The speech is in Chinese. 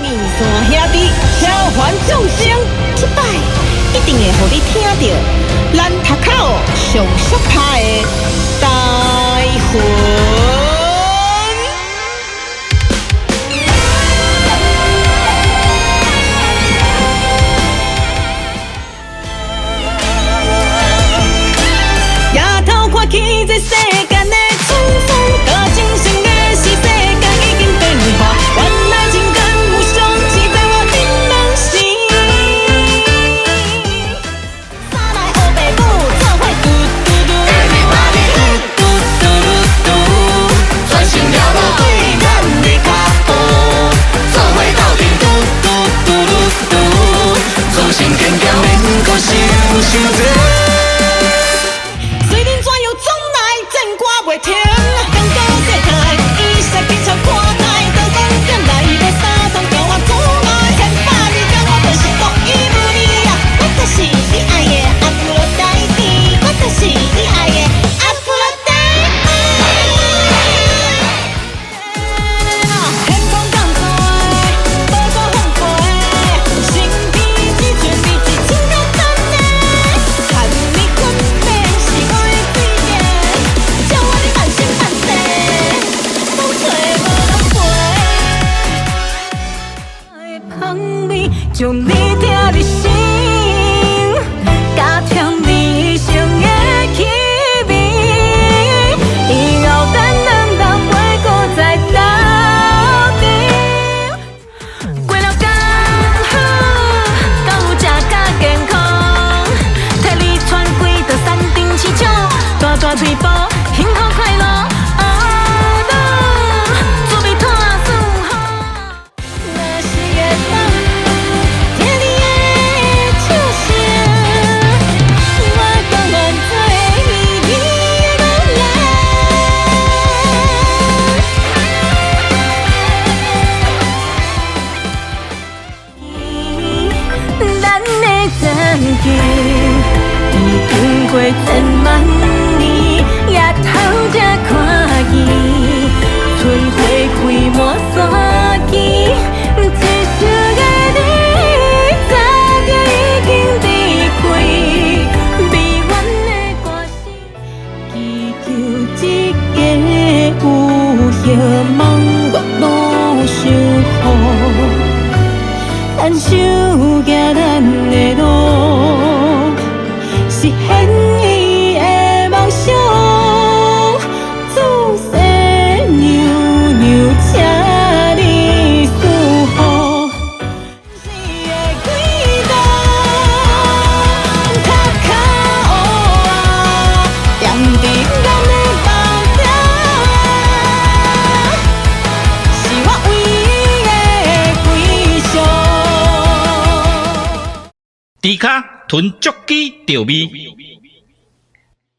山兄弟召唤众生，这摆一定会互你听到咱头口上俗拍的台魂。夜头看起这世间的沧桑，甲精神的是世界已经变化，原来情感有相似在我心梦时。三来黑白母做伙嘟嘟嘟，嘟嘟嘟嘟，专心了无对咱的脚步，做伙斗阵嘟嘟嘟嘟嘟，自信坚强免搁想伤多。袂停，感觉世态，伊煞紧像看台，刀光剑来无三通，叫我阻碍。千百里江我就是独一无二啊！我就是你爱的阿芙洛戴蒂，我就是你爱的阿芙洛戴蒂。天空降水，宝座风飞，心比之绝比之情较真的，看你困眠是我的罪孽。叫我的半生半世，无找无人陪。香味将你听入心，加添你生的气味。以后咱两人袂搁再斗阵，过了刚好，到有食甲健康，替你穿几道山顶市场，大大嘴巴。幸福快乐，准备拖顺风。若是会当听你的笑声，我甘愿做你的女人。咱的zan境已经过千万年。夜头才看见，春花开满山间，一生的你早就已经离开，美满的歌声，祈求一个有希望月老守护，牵手行咱的路，实现伊的梦想。猪脚囤足机调味。